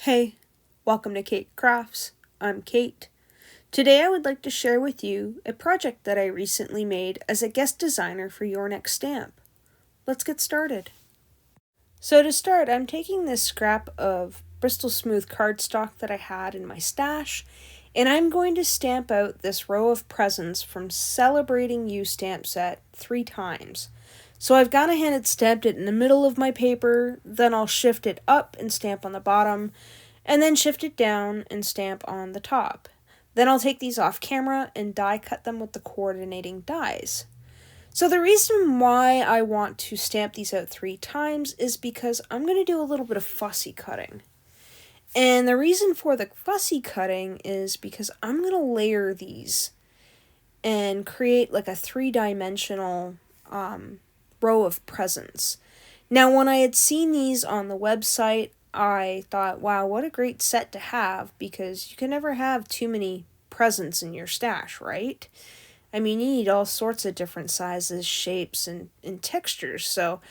Hey, welcome to Keight Crafts. I'm Keight. Today I would like to share with you a project that I recently made as a guest designer for your next stamp. Let's get started. So to start, I'm taking this scrap of Bristol smooth cardstock that I had in my stash, and I'm going to stamp out this row of presents from Celebrating You stamp set 3 times. So I've gone ahead and stamped it in the middle of my paper, then I'll shift it up and stamp on the bottom, and then shift it down and stamp on the top. Then I'll take these off camera and die cut them with the coordinating dies. So the reason why I want to stamp these out 3 times is because I'm going to do a little bit of fussy cutting. And the reason for the fussy cutting is because I'm going to layer these and create like a 3-dimensional row of presents. Now, when I had seen these on the website, I thought, wow, what a great set to have, because you can never have too many presents in your stash, right? I mean, you need all sorts of different sizes, shapes, and textures. So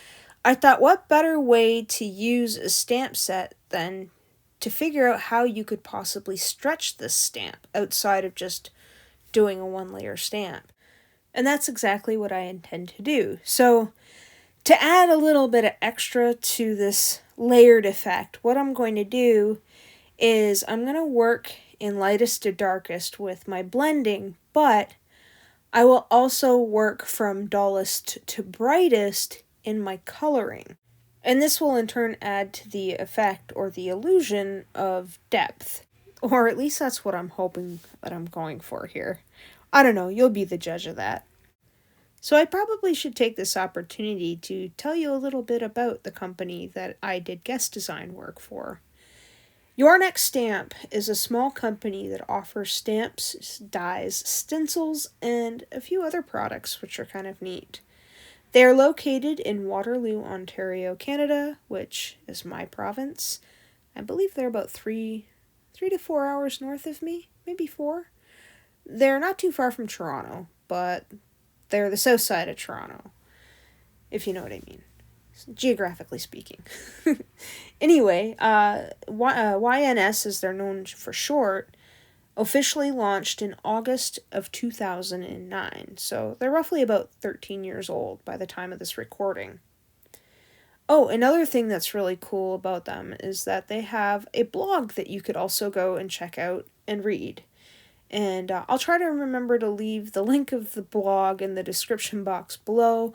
I thought, what better way to use a stamp set than to figure out how you could possibly stretch this stamp outside of just doing a 1-layer stamp. And that's exactly what I intend to do. So to add a little bit of extra to this layered effect, what I'm going to do is I'm going to work in lightest to darkest with my blending, but I will also work from dullest to brightest in my coloring. And this will in turn add to the effect or the illusion of depth. Or at least that's what I'm hoping that I'm going for here. I don't know, you'll be the judge of that. So I probably should take this opportunity to tell you a little bit about the company that I did guest design work for. Your Next Stamp is a small company that offers stamps, dies, stencils, and a few other products which are kind of neat. They are located in Waterloo, Ontario, Canada, which is my province. I believe they're about 3 to 4 hours north of me, maybe 4. They're not too far from Toronto, but they're the south side of Toronto, if you know what I mean, geographically speaking. Anyway, YNS, as they're known for short, officially launched in August of 2009, so they're roughly about 13 years old by the time of this recording. Oh, another thing that's really cool about them is that they have a blog that you could also go and check out and read. And I'll try to remember to leave the link of the blog in the description box below,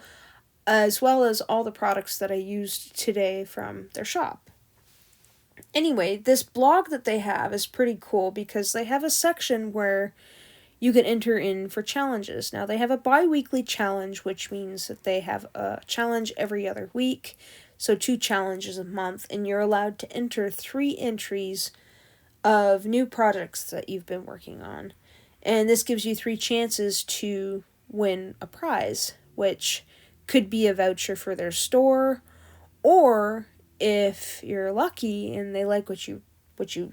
as well as all the products that I used today from their shop. Anyway, this blog that they have is pretty cool because they have a section where you can enter in for challenges. Now, they have a bi-weekly challenge, which means that they have a challenge every other week, so 2 challenges a month, and you're allowed to enter 3 entries of new projects that you've been working on. And this gives you 3 chances to win a prize, which could be a voucher for their store, or if you're lucky and they like what you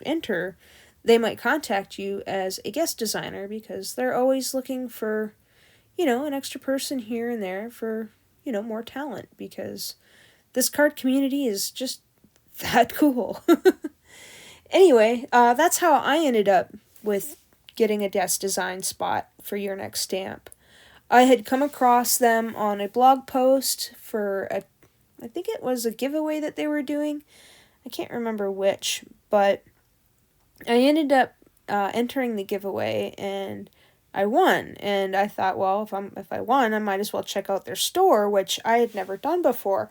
enter, they might contact you as a guest designer, because they're always looking for, an extra person here and there for, more talent, because this card community is just that cool. Anyway, that's how I ended up with getting a guest design spot for Your Next Stamp. I had come across them on a blog post for I think it was a giveaway that they were doing. I can't remember which, but I ended up entering the giveaway and I won. And I thought, well, if I won, I might as well check out their store, which I had never done before.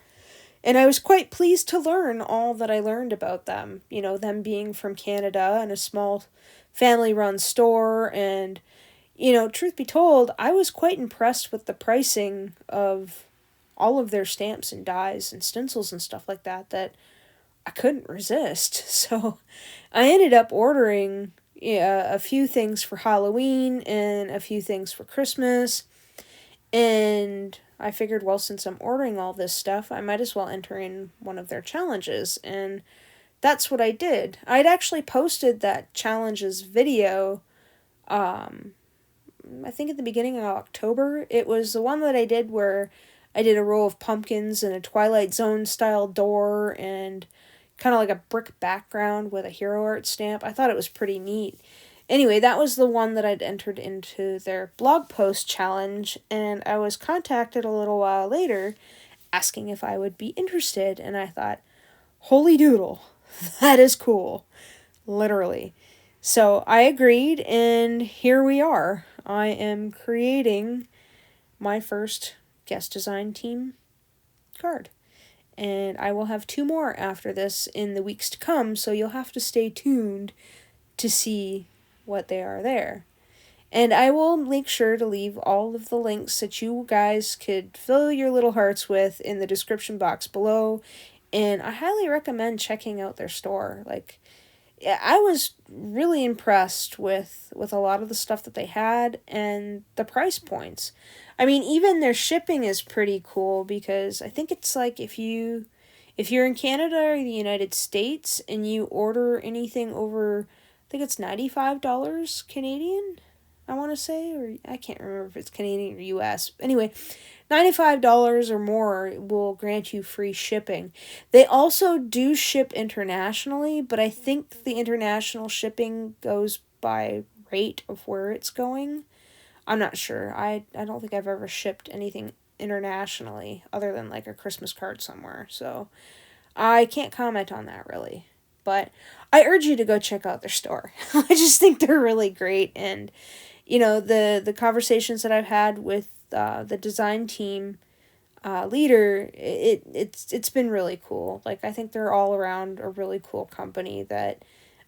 And I was quite pleased to learn all that I learned about them. Them being from Canada and a small family-run store. And, truth be told, I was quite impressed with the pricing of all of their stamps and dies and stencils and stuff like that I couldn't resist. So I ended up ordering a few things for Halloween and a few things for Christmas. And I figured, well, since I'm ordering all this stuff, I might as well enter in one of their challenges. And that's what I did. I'd actually posted that challenges video, I think at the beginning of October. It was the one that I did where I did a row of pumpkins and a Twilight Zone style door and kind of like a brick background with a hero art stamp. I thought it was pretty neat. Anyway, that was the one that I'd entered into their blog post challenge, and I was contacted a little while later asking if I would be interested, and I thought, holy doodle, that is cool, literally. So I agreed, and here we are. I am creating my first guest design team card. And I will have 2 more after this in the weeks to come, so you'll have to stay tuned to see what they are there. And I will make sure to leave all of the links that you guys could fill your little hearts with in the description box below. And I highly recommend checking out their store. Like, I was really impressed with a lot of the stuff that they had and the price points. I mean, even their shipping is pretty cool, because I think it's like if you're in Canada or the United States and you order anything over, I think it's $95 Canadian, I want to say, or I can't remember if it's Canadian or US. Anyway, $95 or more will grant you free shipping. They also do ship internationally, but I think the international shipping goes by rate of where it's going. I'm not sure. I don't think I've ever shipped anything internationally other than like a Christmas card somewhere. So I can't comment on that really. But I urge you to go check out their store. I just think they're really great. And, you know, the conversations that I've had with the design team leader, it's been really cool. Like, I think they're all around a really cool company that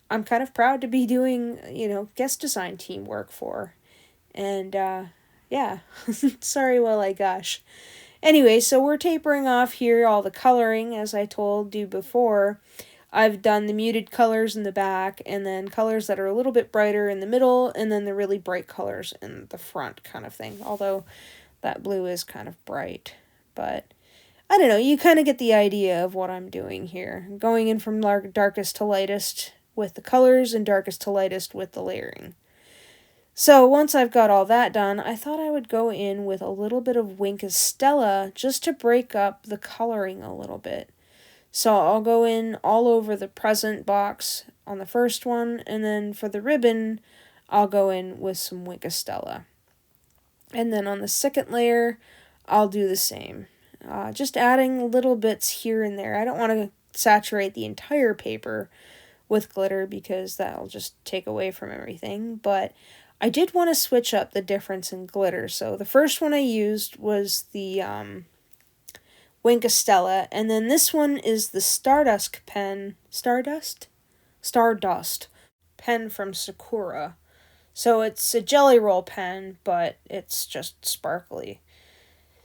I'm kind of proud to be doing, you know, guest design team work for. And, yeah, sorry while I gush. Anyway, so we're tapering off here all the coloring, as I told you before. I've done the muted colors in the back, and then colors that are a little bit brighter in the middle, and then the really bright colors in the front kind of thing. Although that blue is kind of bright. But I don't know, you kind of get the idea of what I'm doing here. I'm going in from darkest to lightest with the colors and darkest to lightest with the layering. So once I've got all that done, I thought I would go in with a little bit of Wink Estella just to break up the coloring a little bit. So I'll go in all over the present box on the first one, and then for the ribbon, I'll go in with some Wink Estella. And then on the second layer, I'll do the same. Just adding little bits here and there. I don't want to saturate the entire paper with glitter because that'll just take away from everything, but I did want to switch up the difference in glitter. So the first one I used was the Wink Estella, and then this one is the Stardust pen from Sakura. So it's a jelly roll pen, but it's just sparkly.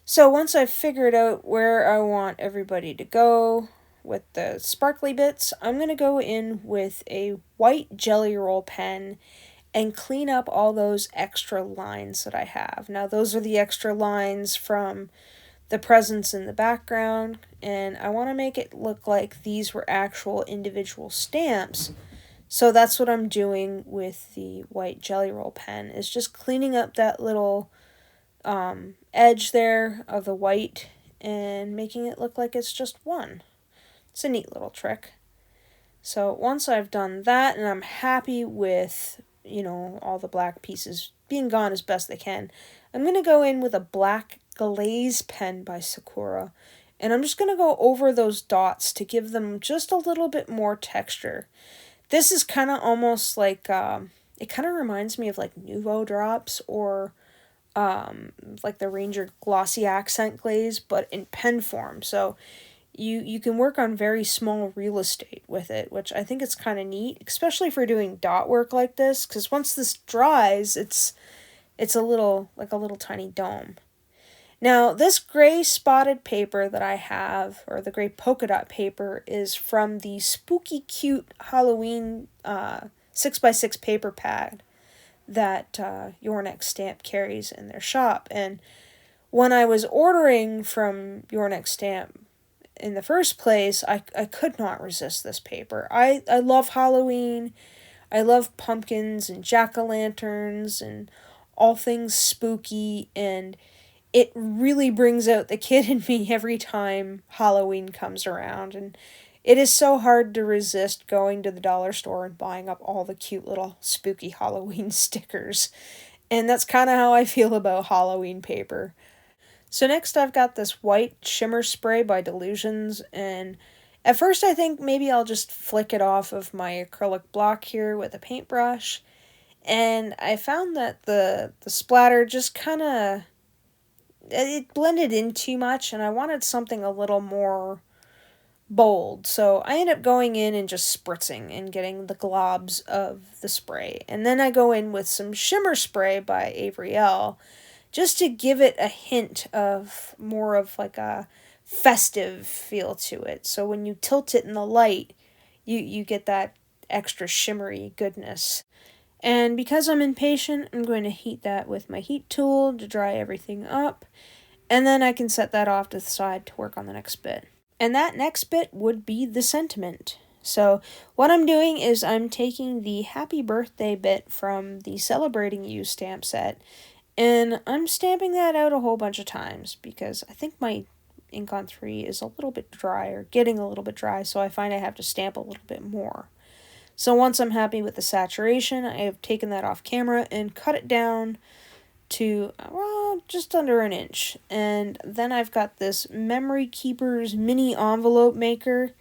So once I've figured out where I want everybody to go with the sparkly bits, I'm going to go in with a white jelly roll pen and clean up all those extra lines that I have. Now, those are the extra lines from the presents in the background, and I want to make it look like these were actual individual stamps. So that's what I'm doing with the white jelly roll pen, is just cleaning up that little edge there of the white and making it look like it's just one. It's a neat little trick. So once I've done that and I'm happy with, you know, all the black pieces being gone as best they can, I'm going to go in with a black Glaze pen by Sakura, and I'm just going to go over those dots to give them just a little bit more texture. This is kind of almost like, it kind of reminds me of like Nouveau drops or like the Ranger Glossy Accent Glaze, but in pen form. So you can work on very small real estate with it, which I think is kind of neat, especially for doing dot work like this, because once this dries, it's a little, like a little tiny dome. Now, this gray spotted paper that I have, or the gray polka dot paper, is from the Spooky Cute Halloween 6x6 paper pad that Your Next Stamp carries in their shop. And when I was ordering from Your Next Stamp in the first place, I could not resist this paper. I love Halloween. I love pumpkins and jack-o'-lanterns and all things spooky, and it really brings out the kid in me every time Halloween comes around. And It is so hard to resist going to the dollar store and buying up all the cute little spooky Halloween stickers. And that's kind of how I feel about Halloween paper. So next I've got this white shimmer spray by Dylusions, and at first I think maybe I'll just flick it off of my acrylic block here with a paintbrush. And I found that the splatter just kind of, it blended in too much, and I wanted something a little more bold. So I end up going in and just spritzing and getting the globs of the spray. And then I go in with some shimmer spray by Avery, Elle, just to give it a hint of more of like a festive feel to it. So when you tilt it in the light, you get that extra shimmery goodness. And because I'm impatient, I'm going to heat that with my heat tool to dry everything up. And then I can set that off to the side to work on the next bit. And that next bit would be the sentiment. So what I'm doing is I'm taking the happy birthday bit from the Celebrating You stamp set, and I'm stamping that out a whole bunch of times because I think my ink on 3 is a little bit dry, or getting a little bit dry, so I find I have to stamp a little bit more. So once I'm happy with the saturation, I have taken that off camera and cut it down to, well, just under an inch. And then I've got this Memory Keeper's mini envelope maker,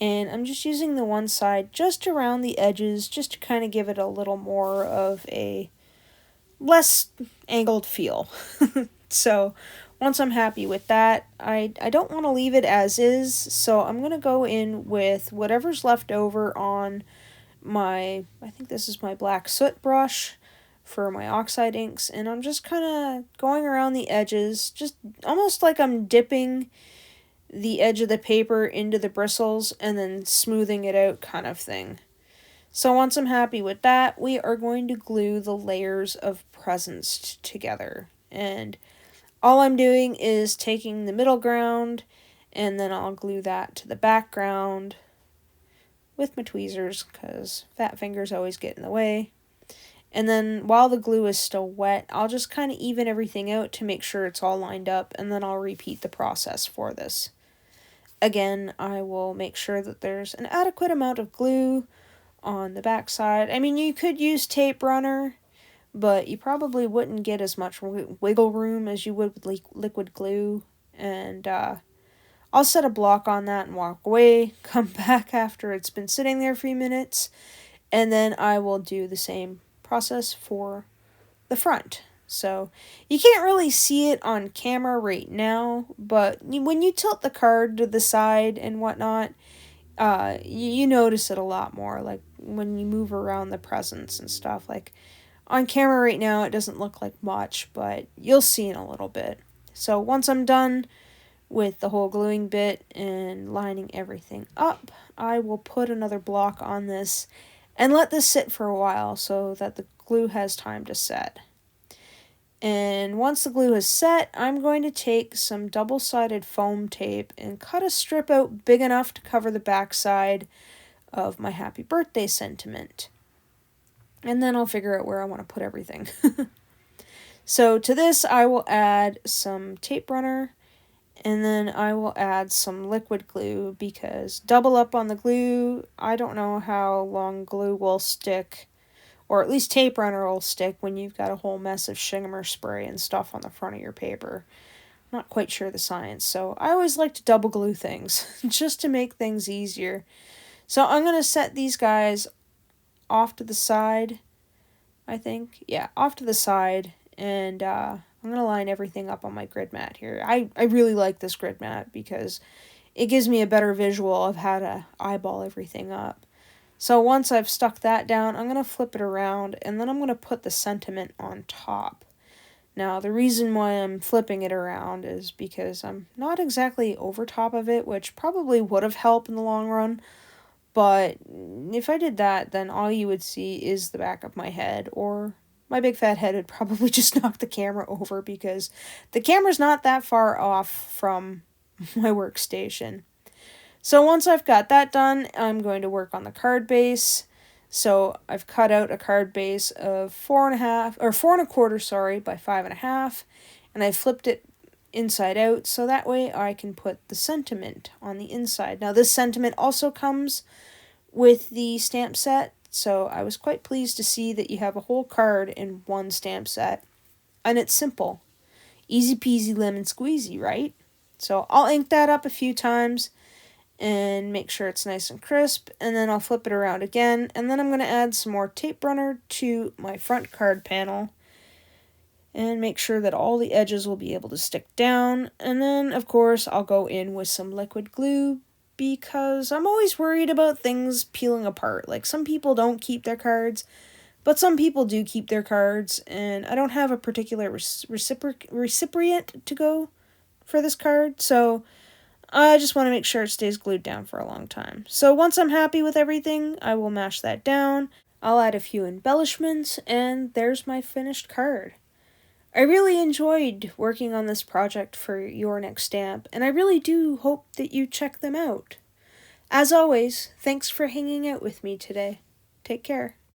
and I'm just using the one side just around the edges just to kind of give it a little more of a less angled feel. So once I'm happy with that, I don't want to leave it as is, so I'm going to go in with whatever's left over on my, I think this is my black soot brush for my Oxide inks, and I'm just kind of going around the edges, just almost like I'm dipping the edge of the paper into the bristles and then smoothing it out kind of thing. So once I'm happy with that, we are going to glue the layers of presents together. And all I'm doing is taking the middle ground, and then I'll glue that to the background with my tweezers, because fat fingers always get in the way. And then while the glue is still wet, I'll just kind of even everything out to make sure it's all lined up, and then I'll repeat the process for this. Again, I will make sure that there's an adequate amount of glue on the back side. I mean, you could use tape runner, but you probably wouldn't get as much wiggle room as you would with liquid glue. And I'll set a block on that and walk away, come back after it's been sitting there for a few minutes, and then I will do the same process for the front. So you can't really see it on camera right now, but when you tilt the card to the side and whatnot, you notice it a lot more, like when you move around the presents and stuff. Like on camera right now, it doesn't look like much, but you'll see in a little bit. So once I'm done with the whole gluing bit and lining everything up, I will put another block on this and let this sit for a while so that the glue has time to set. And once the glue is set, I'm going to take some double-sided foam tape and cut a strip out big enough to cover the back side of my happy birthday sentiment. And then I'll figure out where I want to put everything. So to this, I will add some tape runner, and then I will add some liquid glue, because double up on the glue, I don't know how long glue will stick, or at least tape runner will stick when you've got a whole mess of shimmer spray and stuff on the front of your paper. I'm not quite sure the science, so I always like to double glue things, just to make things easier. So I'm going to set these guys off to the side, I think. Yeah, off to the side, and I'm going to line everything up on my grid mat here. I really like this grid mat because it gives me a better visual of how to eyeball everything up. So once I've stuck that down, I'm going to flip it around, and then I'm going to put the sentiment on top. Now, the reason why I'm flipping it around is because I'm not exactly over top of it, which probably would have helped in the long run. But if I did that, then all you would see is the back of my head, or my big fat head would probably just knock the camera over, because the camera's not that far off from my workstation. So once I've got that done, I'm going to work on the card base. So I've cut out a card base of 4.25, or 4 1/4, sorry, by 5.5, and I flipped it inside out, so that way I can put the sentiment on the inside. Now this sentiment also comes with the stamp set, so I was quite pleased to see that you have a whole card in one stamp set, and it's simple. Easy peasy lemon squeezy, right? So I'll ink that up a few times and make sure it's nice and crisp, and then I'll flip it around again, and then I'm going to add some more tape runner to my front card panel and make sure that all the edges will be able to stick down. And then, of course, I'll go in with some liquid glue because I'm always worried about things peeling apart. Like, some people don't keep their cards, but some people do keep their cards, and I don't have a particular recipient to go for this card, so I just want to make sure it stays glued down for a long time. So once I'm happy with everything, I will mash that down. I'll add a few embellishments, and there's my finished card. I really enjoyed working on this project for your next stamp, and I really do hope that you check them out. As always, thanks for hanging out with me today. Take care.